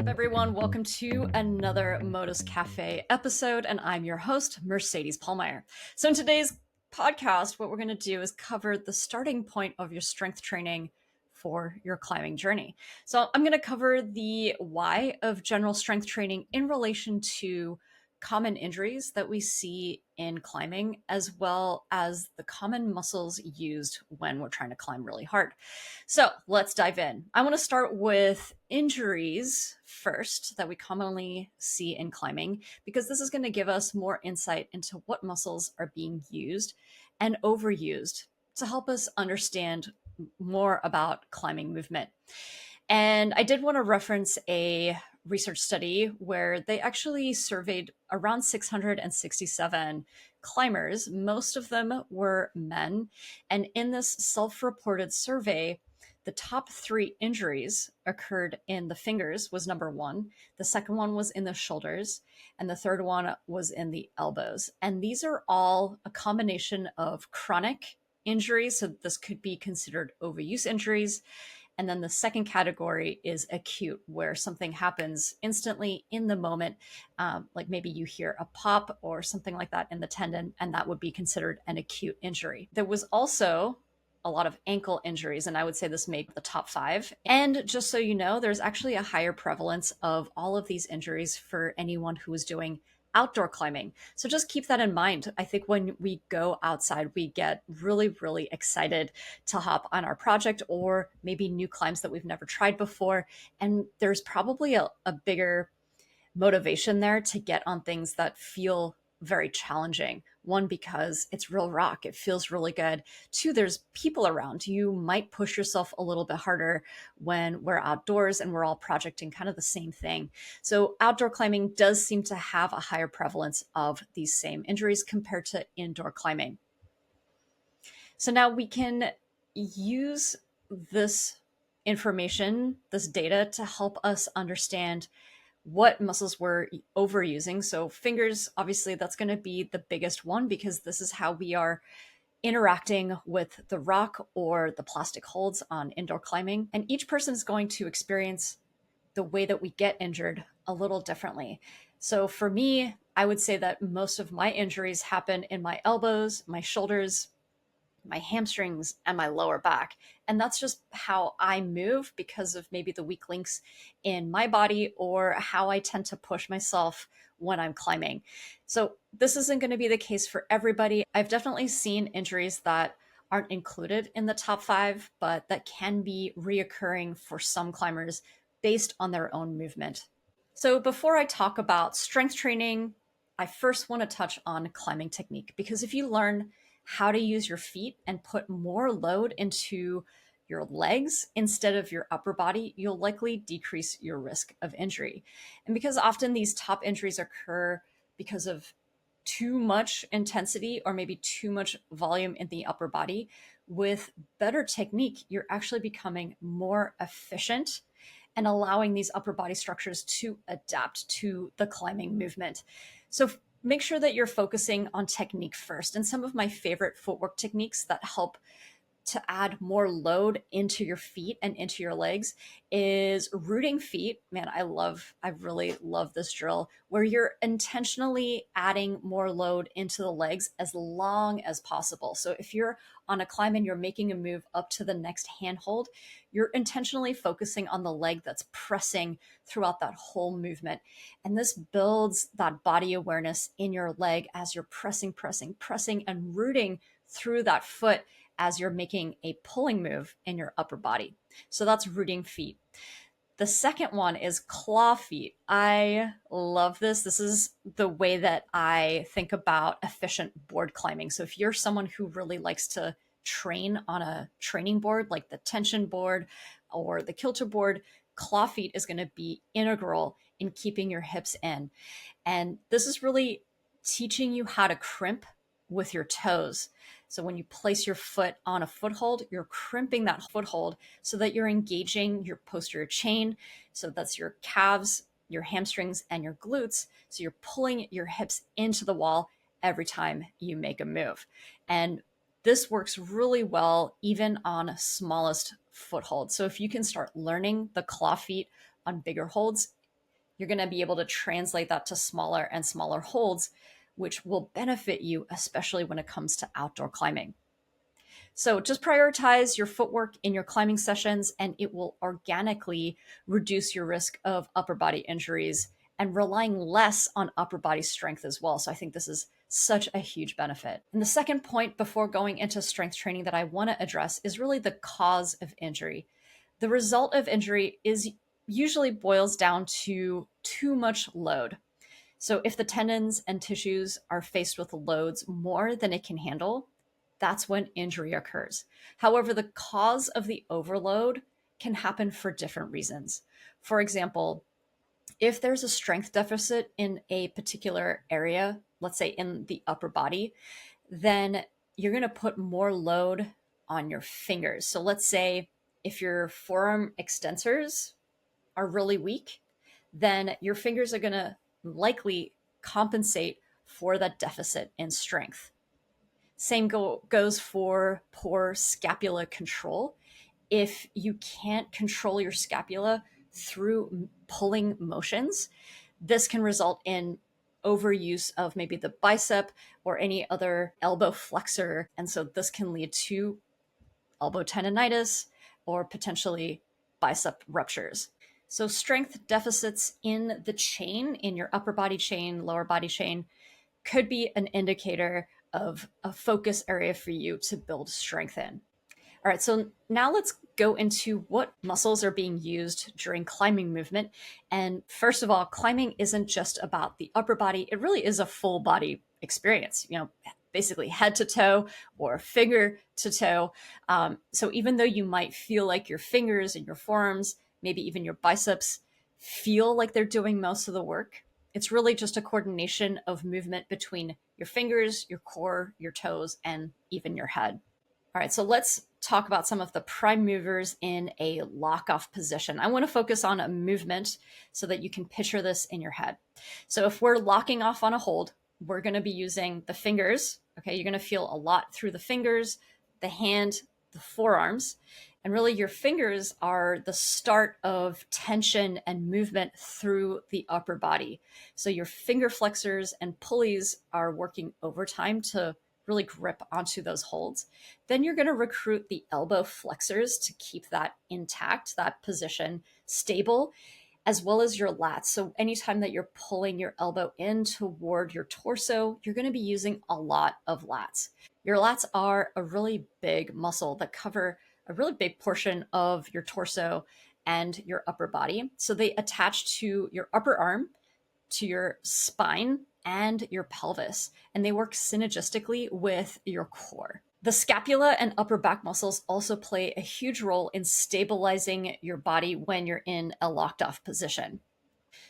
up, everyone? Welcome to another Modus Cafe episode, and I'm your host, Mercedes Pallmeyer. So in today's podcast, what we're going to do is cover the starting point of your strength training for your climbing journey. So I'm going to cover the why of general strength training in relation to common injuries that we see in climbing, as well as the common muscles used when we're trying to climb really hard. So let's dive in. I want to start with injuries first that we commonly see in climbing, because this is going to give us more insight into what muscles are being used and overused to help us understand more about climbing movement. And I did want to reference a research study where they actually surveyed around 667 climbers. Most of them were men. And in this self-reported survey, the top three injuries occurred in the fingers was number one. The second one was in the shoulders. And the third one was in the elbows. And these are all a combination of chronic injuries. So this could be considered overuse injuries. And then the second category is acute, where something happens instantly in the moment, like maybe you hear a pop or something like that in the tendon, and that would be considered an acute injury. There was also a lot of ankle injuries, and I would say this made the top five. And just so you know, there's actually a higher prevalence of all of these injuries for anyone who is doing outdoor climbing. So just keep that in mind. I think when we go outside, we get really, really excited to hop on our project or maybe new climbs that we've never tried before. And there's probably a bigger motivation there to get on things that feel very challenging. One, because it's real rock, it feels really good. Two, there's people around. You might push yourself a little bit harder when we're outdoors and we're all projecting kind of the same thing. So outdoor climbing does seem to have a higher prevalence of these same injuries compared to indoor climbing. So now we can use this information, this data, to help us understand what muscles we're overusing. So fingers, obviously, that's going to be the biggest one, because this is how we are interacting with the rock or the plastic holds on indoor climbing. And each person is going to experience the way that we get injured a little differently. So for me, I would say that most of my injuries happen in my elbows, my shoulders, my hamstrings, and my lower back. And that's just how I move because of maybe the weak links in my body or how I tend to push myself when I'm climbing. So this isn't going to be the case for everybody. I've definitely seen injuries that aren't included in the top five, but that can be reoccurring for some climbers based on their own movement. So before I talk about strength training, I first want to touch on climbing technique, because if you learn how to use your feet and put more load into your legs instead of your upper body, you'll likely decrease your risk of injury. And because often these top injuries occur because of too much intensity or maybe too much volume in the upper body, with better technique, you're actually becoming more efficient and allowing these upper body structures to adapt to the climbing movement. So make sure that you're focusing on technique first. And some of my favorite footwork techniques that help to add more load into your feet and into your legs is rooting feet. Man, I really love this drill where you're intentionally adding more load into the legs as long as possible. So if you're on a climb and you're making a move up to the next handhold, you're intentionally focusing on the leg that's pressing throughout that whole movement. And this builds that body awareness in your leg as you're pressing, and rooting through that foot as you're making a pulling move in your upper body. So that's rooting feet. The second one is claw feet. I love this. This is the way that I think about efficient board climbing. So if you're someone who really likes to train on a training board, like the tension board or the kilter board, claw feet is going to be integral in keeping your hips in. And this is really teaching you how to crimp with your toes. So when you place your foot on a foothold, you're crimping that foothold so that you're engaging your posterior chain. So that's your calves, your hamstrings, and your glutes. So you're pulling your hips into the wall every time you make a move. And this works really well even on smallest footholds. So if you can start learning the claw feet on bigger holds, you're going to be able to translate that to smaller and smaller holds, which will benefit you, especially when it comes to outdoor climbing. So just prioritize your footwork in your climbing sessions, and it will organically reduce your risk of upper body injuries and relying less on upper body strength as well. So I think this is such a huge benefit. And the second point before going into strength training that I want to address is really the cause of injury. The result of injury is usually boils down to too much load. So if the tendons and tissues are faced with loads more than it can handle, that's when injury occurs. However, the cause of the overload can happen for different reasons. For example, if there's a strength deficit in a particular area, let's say in the upper body, then you're going to put more load on your fingers. So let's say if your forearm extensors are really weak, then your fingers are going to likely compensate for that deficit in strength. Same goes for poor scapula control. If you can't control your scapula through pulling motions, this can result in overuse of maybe the bicep or any other elbow flexor. And so this can lead to elbow tendonitis or potentially bicep ruptures. So strength deficits in the chain, in your upper body chain, lower body chain, could be an indicator of a focus area for you to build strength in. All right, so now let's go into what muscles are being used during climbing movement. And first of all, climbing isn't just about the upper body. It really is a full body experience, basically head to toe or finger to toe. So even though you might feel like your fingers and your forearms, maybe even your biceps, feel like they're doing most of the work, it's really just a coordination of movement between your fingers, your core, your toes, and even your head. All right, so let's talk about some of the prime movers in a lock-off position. I want to focus on a movement so that you can picture this in your head. So if we're locking off on a hold, we're going to be using the fingers. Okay, you're going to feel a lot through the fingers, the hand, the forearms. And really your fingers are the start of tension and movement through the upper body. So your finger flexors and pulleys are working overtime to really grip onto those holds. Then you're going to recruit the elbow flexors to keep that intact, that position stable, as well as your lats. So anytime that you're pulling your elbow in toward your torso, you're going to be using a lot of lats. Your lats are a really big muscle that cover a really big portion of your torso and your upper body. So they attach to your upper arm, to your spine, and your pelvis, and they work synergistically with your core. The scapula and upper back muscles also play a huge role in stabilizing your body when you're in a locked off position.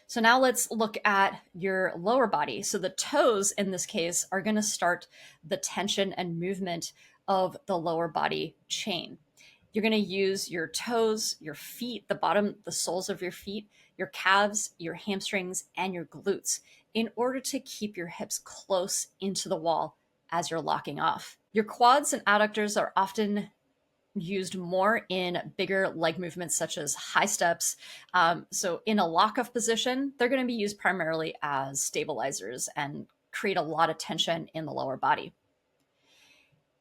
So now let's look at your lower body. So the toes in this case are going to start the tension and movement of the lower body chain. You're going to use your toes, your feet, the bottom, the soles of your feet, your calves, your hamstrings, and your glutes in order to keep your hips close into the wall as you're locking off. Your quads and adductors are often used more in bigger leg movements such as high steps. So in a lock-off position, they're going to be used primarily as stabilizers and create a lot of tension in the lower body.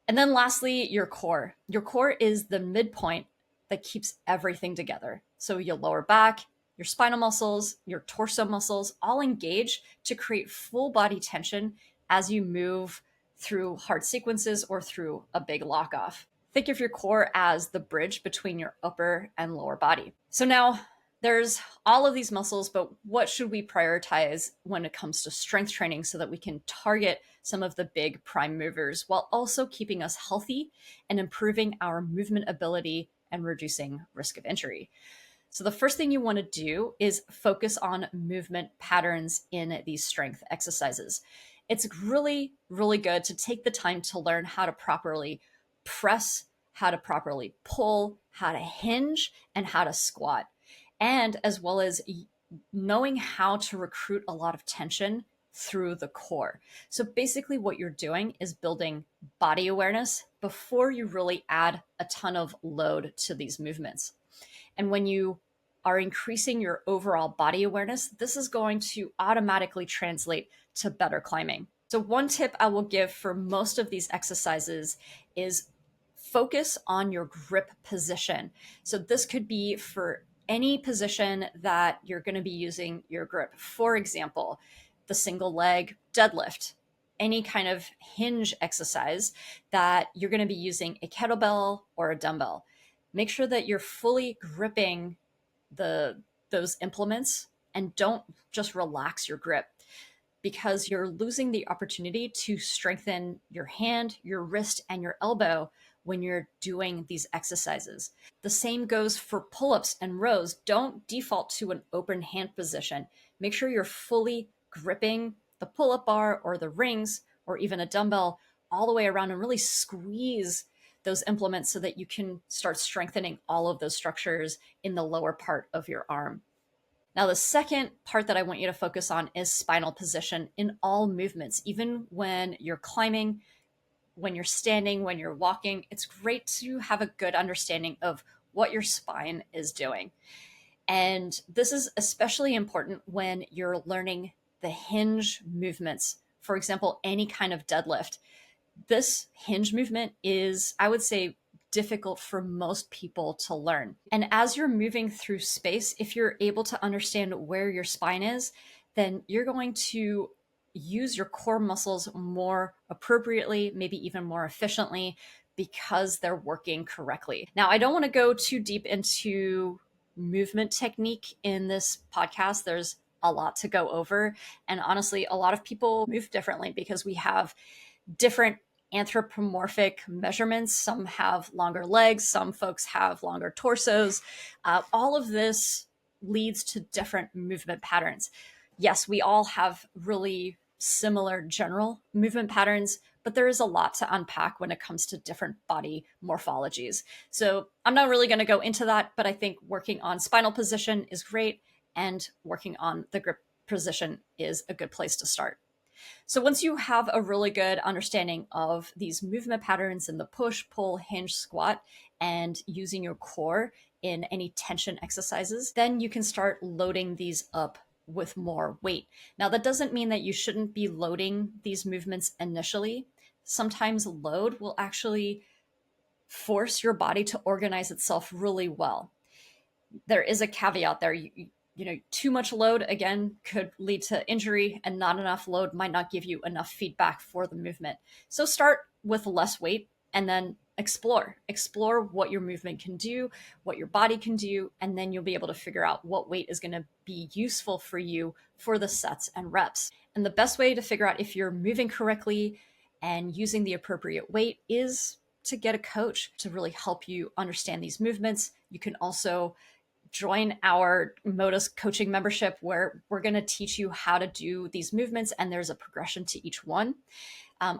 And then lastly, your core. Your core is the midpoint that keeps everything together. So your lower back, your spinal muscles, your torso muscles all engage to create full body tension as you move through hard sequences or through a big lock off. Think of your core as the bridge between your upper and lower body. So now there's all of these muscles, but what should we prioritize when it comes to strength training so that we can target some of the big prime movers while also keeping us healthy and improving our movement ability and reducing risk of injury? So the first thing you want to do is focus on movement patterns in these strength exercises. It's really, really good to take the time to learn how to properly press, how to properly pull, how to hinge, and how to squat. And as well as knowing how to recruit a lot of tension through the core. So basically what you're doing is building body awareness before you really add a ton of load to these movements. And when you are increasing your overall body awareness, this is going to automatically translate to better climbing. So one tip I will give for most of these exercises is focus on your grip position. So this could be for any position that you're going to be using your grip. For example, the single leg deadlift, any kind of hinge exercise that you're going to be using a kettlebell or a dumbbell. Make sure that you're fully gripping those implements and don't just relax your grip, because you're losing the opportunity to strengthen your hand, your wrist, and your elbow when you're doing these exercises. The same goes for pull-ups and rows. Don't default to an open hand position. Make sure you're fully gripping the pull-up bar or the rings or even a dumbbell all the way around and really squeeze those implements so that you can start strengthening all of those structures in the lower part of your arm. Now, the second part that I want you to focus on is spinal position in all movements. Even when you're climbing, when you're standing, when you're walking, it's great to have a good understanding of what your spine is doing. And this is especially important when you're learning the hinge movements. For example, any kind of deadlift. This hinge movement is, I would say, difficult for most people to learn. And as you're moving through space, if you're able to understand where your spine is, then you're going to use your core muscles more appropriately, maybe even more efficiently, because they're working correctly. Now, I don't want to go too deep into movement technique in this podcast. There's a lot to go over. And honestly, a lot of people move differently because we have different anthropomorphic measurements. Some have longer legs, some folks have longer torsos. All of this leads to different movement patterns. Yes, we all have really similar general movement patterns, but there is a lot to unpack when it comes to different body morphologies. So I'm not really going to go into that, but I think working on spinal position is great, and working on the grip position is a good place to start. So once you have a really good understanding of these movement patterns in the push, pull, hinge, squat, and using your core in any tension exercises, then you can start loading these up with more weight. Now, that doesn't mean that you shouldn't be loading these movements initially. Sometimes load will actually force your body to organize itself really well. There is a caveat there. Too much load, again, could lead to injury, and not enough load might not give you enough feedback for the movement. So start with less weight and then explore what your movement can do, what your body can do, and then you'll be able to figure out what weight is going to be useful for you for the sets and reps. And the best way to figure out if you're moving correctly and using the appropriate weight is to get a coach to really help you understand these movements. You can also join our Modus coaching membership, where we're going to teach you how to do these movements, and there's a progression to each one.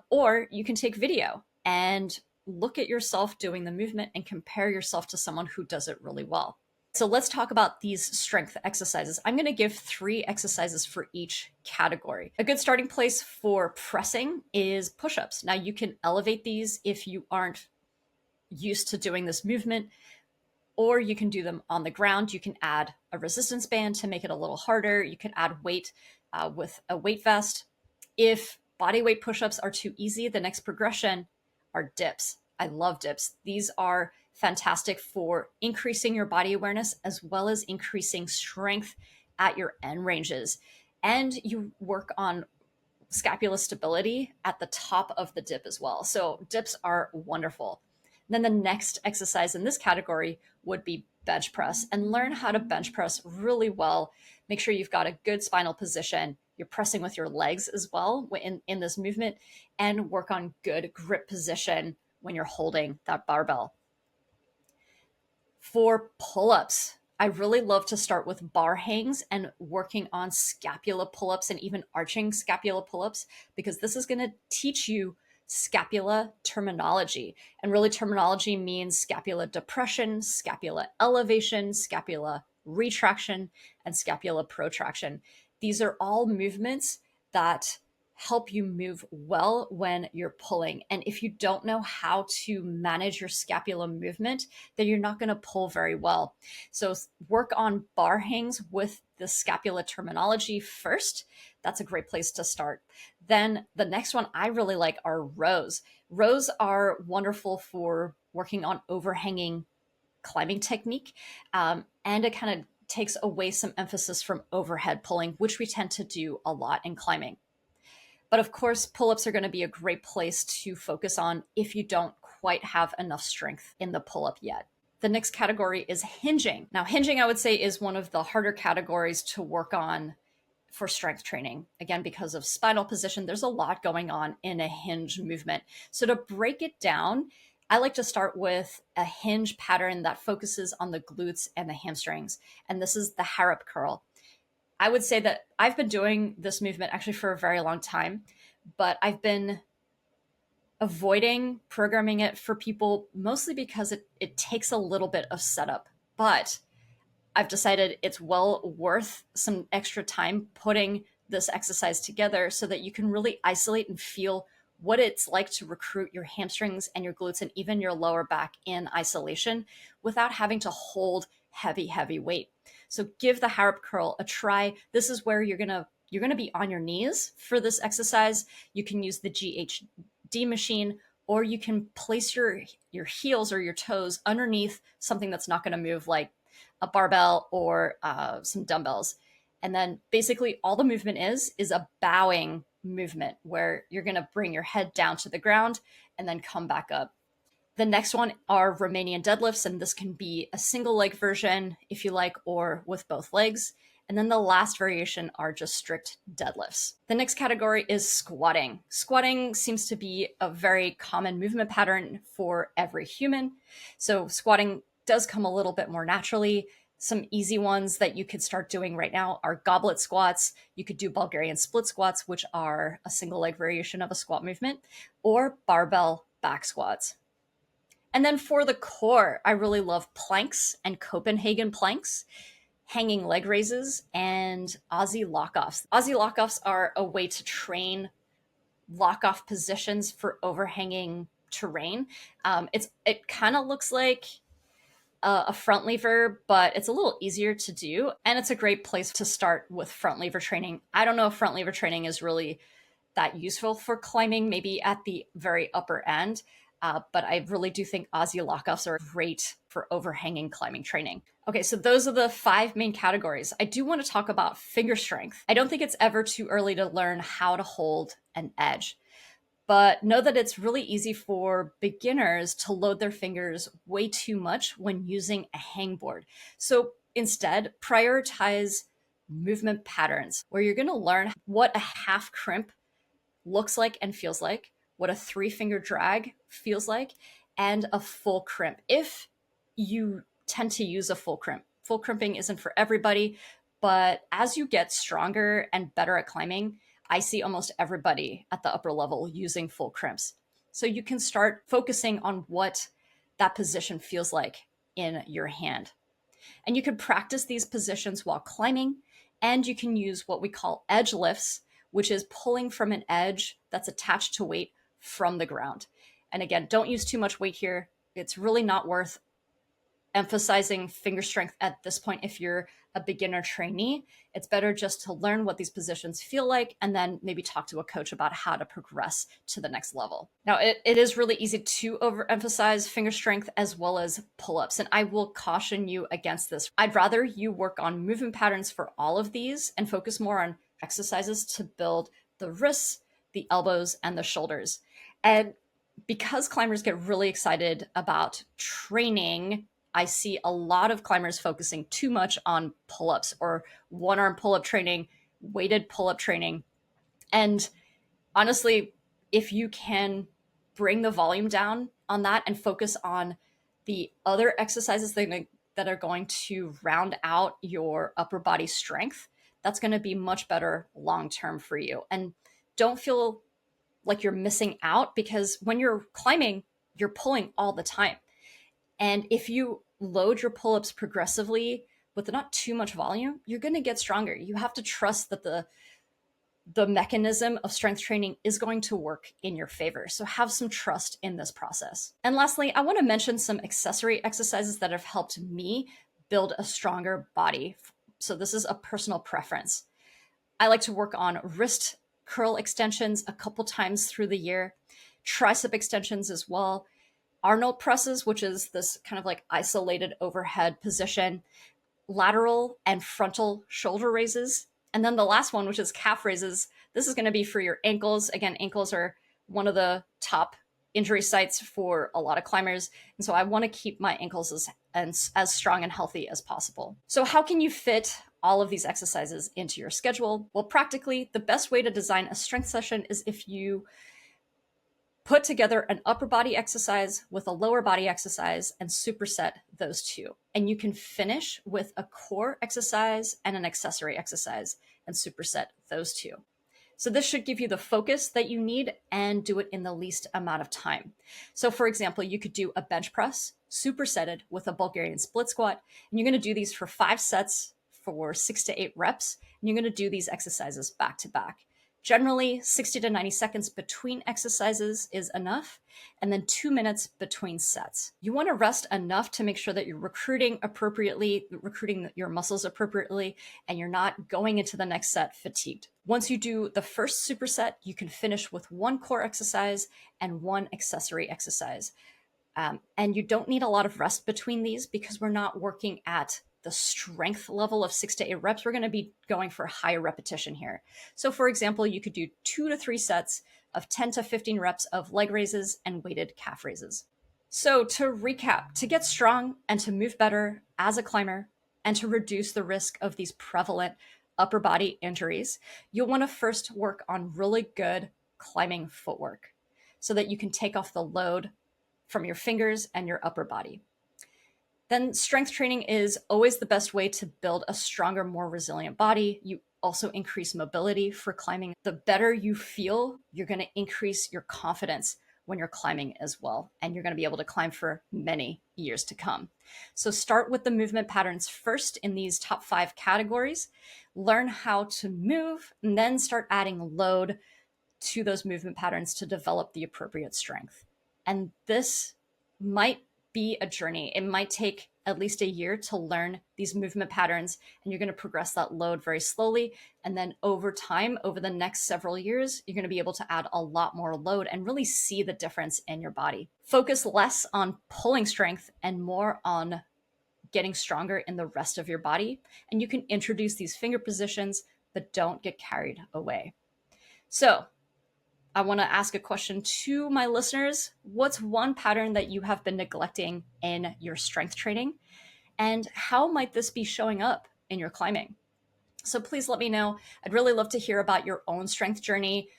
Or you can take video and look at yourself doing the movement and compare yourself to someone who does it really well. So let's talk about these strength exercises. I'm going to give 3 exercises for each category. A good starting place for pressing is push-ups. Now, you can elevate these if you aren't used to doing this movement, or you can do them on the ground. You can add a resistance band to make it a little harder. You can add weight with a weight vest. If body weight push-ups are too easy, the next progression are dips. I love dips. These are fantastic for increasing your body awareness as well as increasing strength at your end ranges. And you work on scapula stability at the top of the dip as well. So dips are wonderful. Then the next exercise in this category would be bench press, and learn how to bench press really well. Make sure you've got a good spinal position. You're pressing with your legs as well in this movement, and work on good grip position when you're holding that barbell. For pull-ups, I really love to start with bar hangs and working on scapula pull-ups and even arching scapula pull-ups, because this is going to teach you scapula terminology. And really, terminology means scapula depression, scapula elevation, scapula retraction, and scapula protraction. These are all movements that help you move well when you're pulling. And if you don't know how to manage your scapula movement, then you're not going to pull very well. So work on bar hangs with the scapula terminology first. That's a great place to start. Then the next one I really like are rows. Rows are wonderful for working on overhanging climbing technique, and it kind of takes away some emphasis from overhead pulling, which we tend to do a lot in climbing. But of course, pull-ups are going to be a great place to focus on if you don't quite have enough strength in the pull-up yet. The next category is hinging. Now, hinging, I would say, is one of the harder categories to work on for strength training. Again, because of spinal position, there's a lot going on in a hinge movement. So to break it down, I like to start with a hinge pattern that focuses on the glutes and the hamstrings. And this is the Harrop curl. I would say that I've been doing this movement actually for a very long time, but I've been avoiding programming it for people mostly because it takes a little bit of setup. But I've decided it's well worth some extra time putting this exercise together so that you can really isolate and feel what it's like to recruit your hamstrings and your glutes and even your lower back in isolation without having to hold heavy weight. So give the Harrop curl a try. This is where you're gonna be on your knees for this exercise. You can use the GHD machine, or you can place your heels or your toes underneath something that's not going to move, like a barbell or some dumbbells. And then basically all the movement is a bowing movement where you're going to bring your head down to the ground and then come back up. The next one are Romanian deadlifts, and this can be a single leg version if you like, or with both legs. And then the last variation are just strict deadlifts. The next category is squatting. Squatting seems to be a very common movement pattern for every human. So squatting does come a little bit more naturally. Some easy ones that you could start doing right now are goblet squats. You could do Bulgarian split squats, which are a single leg variation of a squat movement, or barbell back squats. And then for the core, I really love planks and Copenhagen planks, hanging leg raises, and Aussie lockoffs. Aussie lockoffs are a way to train lockoff positions for overhanging terrain. It kind of looks like a front lever, but it's a little easier to do. And it's a great place to start with front lever training. I don't know if front lever training is really that useful for climbing, maybe at the very upper end. But I really do think Aussie lockoffs are great for overhanging climbing training. Okay, so those are the 5 main categories. I do want to talk about finger strength. I don't think it's ever too early to learn how to hold an edge, but know that it's really easy for beginners to load their fingers way too much when using a hangboard. So instead, prioritize movement patterns where you're going to learn what a half crimp looks like and feels like, what a 3-finger drag feels like, and a full crimp if you tend to use a full crimp. Full crimping isn't for everybody, but as you get stronger and better at climbing, I see almost everybody at the upper level using full crimps. So you can start focusing on what that position feels like in your hand. And you can practice these positions while climbing, and you can use what we call edge lifts, which is pulling from an edge that's attached to weight from the ground. And again, don't use too much weight here. It's really not worth emphasizing finger strength at this point if you're a beginner trainee. It's better just to learn what these positions feel like and then maybe talk to a coach about how to progress to the next level. Now, it is really easy to overemphasize finger strength as well as pull-ups, and I will caution you against this. I'd rather you work on movement patterns for all of these and focus more on exercises to build the wrists, the elbows, and the shoulders. And because climbers get really excited about training, I see a lot of climbers focusing too much on pull-ups or one-arm pull-up training, weighted pull-up training. And honestly, if you can bring the volume down on that and focus on the other exercises that are going to round out your upper body strength, that's going to be much better long-term for you. And don't feel like you're missing out, because when you're climbing, you're pulling all the time. And if you load your pull-ups progressively with not too much volume, you're going to get stronger. You have to trust that the mechanism of strength training is going to work in your favor. So have some trust in this process. And lastly, I want to mention some accessory exercises that have helped me build a stronger body. So this is a personal preference. I like to work on wrist curl extensions a couple times through the year, tricep extensions as well, Arnold presses, which is this kind of like isolated overhead position, lateral and frontal shoulder raises. And then the last one, which is calf raises. This is going to be for your ankles. Again, ankles are one of the top injury sites for a lot of climbers. And so I want to keep my ankles as strong and healthy as possible. So how can you fit all of these exercises into your schedule? Well, practically, the best way to design a strength session is if you put together an upper body exercise with a lower body exercise and superset those two. And you can finish with a core exercise and an accessory exercise and superset those two. So this should give you the focus that you need and do it in the least amount of time. So for example, you could do a bench press supersetted with a Bulgarian split squat. And you're going to do these for 5 sets for 6 to 8 reps. And you're going to do these exercises back to back. Generally, 60 to 90 seconds between exercises is enough, and then 2 minutes between sets. You want to rest enough to make sure that you're recruiting your muscles appropriately, and you're not going into the next set fatigued. Once you do the first superset, you can finish with 1 core exercise and 1 accessory exercise. And you don't need a lot of rest between these because we're not working at the strength level of 6 to 8 reps. We're going to be going for higher repetition here. So for example, you could do 2 to 3 sets of 10 to 15 reps of leg raises and weighted calf raises. So to recap, to get strong and to move better as a climber and to reduce the risk of these prevalent upper body injuries, you'll want to first work on really good climbing footwork so that you can take off the load from your fingers and your upper body. Then strength training is always the best way to build a stronger, more resilient body. You also increase mobility for climbing. The better you feel, you're going to increase your confidence when you're climbing as well. And you're going to be able to climb for many years to come. So start with the movement patterns first in these top 5 categories. Learn how to move, and then start adding load to those movement patterns to develop the appropriate strength. And this might be a journey. It might take at least a year to learn these movement patterns, and you're going to progress that load very slowly. And then over time, over the next several years, you're going to be able to add a lot more load and really see the difference in your body. Focus less on pulling strength and more on getting stronger in the rest of your body. And you can introduce these finger positions, but don't get carried away. So I want to ask a question to my listeners. What's one pattern that you have been neglecting in your strength training? And how might this be showing up in your climbing? So please let me know. I'd really love to hear about your own strength journey,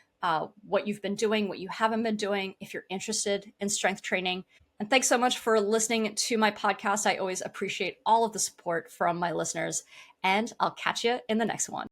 what you've been doing, what you haven't been doing, if you're interested in strength training. And thanks so much for listening to my podcast. I always appreciate all of the support from my listeners, and I'll catch you in the next one.